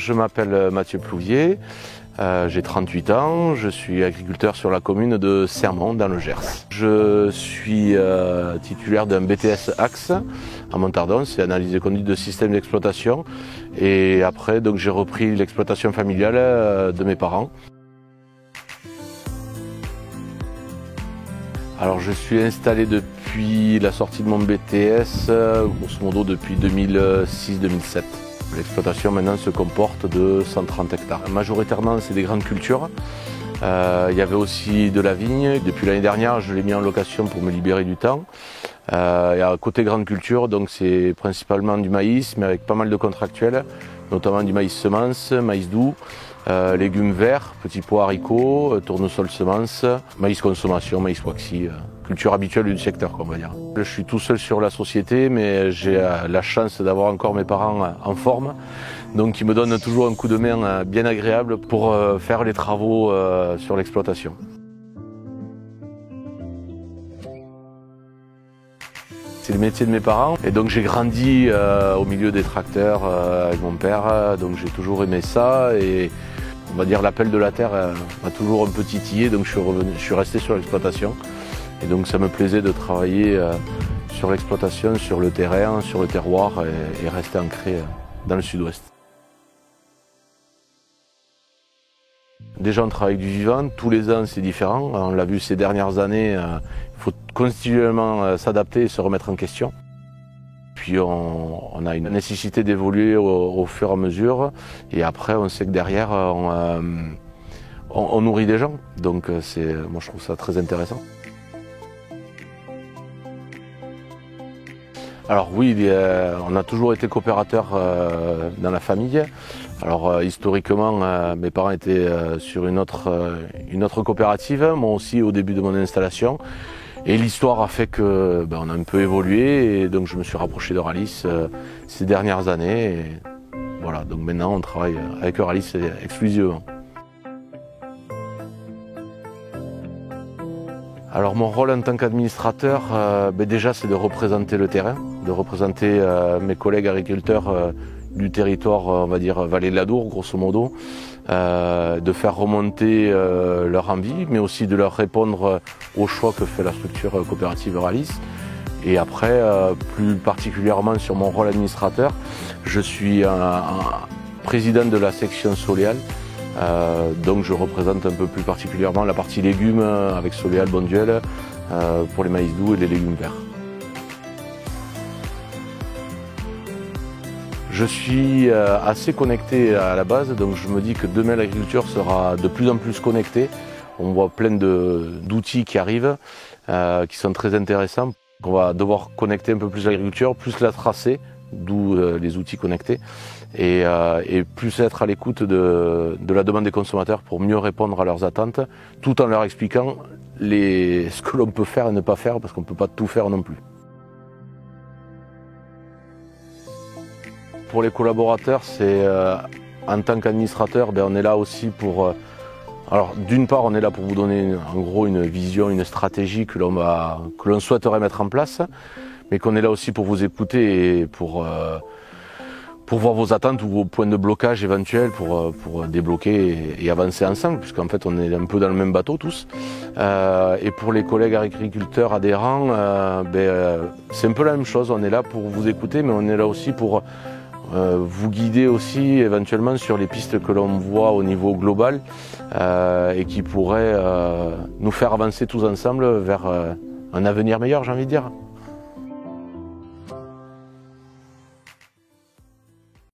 je m'appelle Mathieu Plouvier, j'ai 38 ans, je suis agriculteur sur la commune de Sermont dans le Gers. Je suis titulaire d'un BTS Axe à Montardon, c'est analyse de conduite de système d'exploitation. Et après, donc, j'ai repris l'exploitation familiale de mes parents. Alors je suis installé depuis la sortie de mon BTS, grosso modo depuis 2006-2007. L'exploitation maintenant se comporte de 130 hectares. Majoritairement c'est des grandes cultures. Il y avait aussi de la vigne. Depuis l'année dernière je l'ai mis en location pour me libérer du temps. Et à côté grande culture, donc c'est principalement du maïs, mais avec pas mal de contractuels, notamment du maïs semence, maïs doux, légumes verts, petits pois, haricots, tournesol semences, maïs consommation, maïs waxy, culture habituelle du secteur, on va dire. Je suis tout seul sur la société, mais j'ai la chance d'avoir encore mes parents en forme, donc ils me donnent toujours un coup de main bien agréable pour faire les travaux sur l'exploitation. C'est le métier de mes parents et donc j'ai grandi au milieu des tracteurs avec mon père, donc j'ai toujours aimé ça et on va dire l'appel de la terre m'a toujours un peu titillé, donc je suis resté sur l'exploitation et donc ça me plaisait de travailler sur l'exploitation, sur le terrain, sur le terroir et rester ancré dans le sud-ouest. Déjà on travaille avec du vivant, tous les ans c'est différent, on l'a vu ces dernières années, il faut continuellement s'adapter et se remettre en question. Puis on a une nécessité d'évoluer au fur et à mesure et après on sait que derrière on nourrit des gens, donc moi je trouve ça très intéressant. Alors oui, on a toujours été coopérateurs dans la famille. Alors historiquement, mes parents étaient sur une autre coopérative, moi aussi au début de mon installation. Et l'histoire a fait que on a un peu évolué et donc je me suis rapproché d'Euralis ces dernières années. Et voilà, donc maintenant on travaille avec Euralis exclusivement. Alors mon rôle en tant qu'administrateur, déjà c'est de représenter le terrain, de représenter mes collègues agriculteurs du territoire, on va dire Vallée de l'Adour, grosso modo, de faire remonter leur envie, mais aussi de leur répondre aux choix que fait la structure coopérative Euralis. Et après, plus particulièrement sur mon rôle administrateur, je suis un président de la section Soléal, donc je représente un peu plus particulièrement la partie légumes avec Soléal Bonduel pour les maïs doux et les légumes verts. Je suis assez connecté à la base, donc je me dis que demain l'agriculture sera de plus en plus connectée. On voit plein d'outils qui arrivent, qui sont très intéressants. On va devoir connecter un peu plus l'agriculture, plus la tracer, d'où les outils connectés, et plus être à l'écoute de la demande des consommateurs pour mieux répondre à leurs attentes, tout en leur expliquant ce que l'on peut faire et ne pas faire, parce qu'on ne peut pas tout faire non plus. Pour les collaborateurs, c'est en tant qu'administrateur, on est là aussi pour... alors d'une part, on est là pour vous donner en gros une vision, une stratégie que l'on souhaiterait mettre en place, mais qu'on est là aussi pour vous écouter et pour voir vos attentes ou vos points de blocage éventuels pour débloquer et avancer ensemble, puisqu'en fait on est un peu dans le même bateau tous. Et pour les collègues agriculteurs adhérents, c'est un peu la même chose, on est là pour vous écouter, mais on est là aussi pour vous guider aussi éventuellement sur les pistes que l'on voit au niveau global et qui pourraient nous faire avancer tous ensemble vers un avenir meilleur, j'ai envie de dire.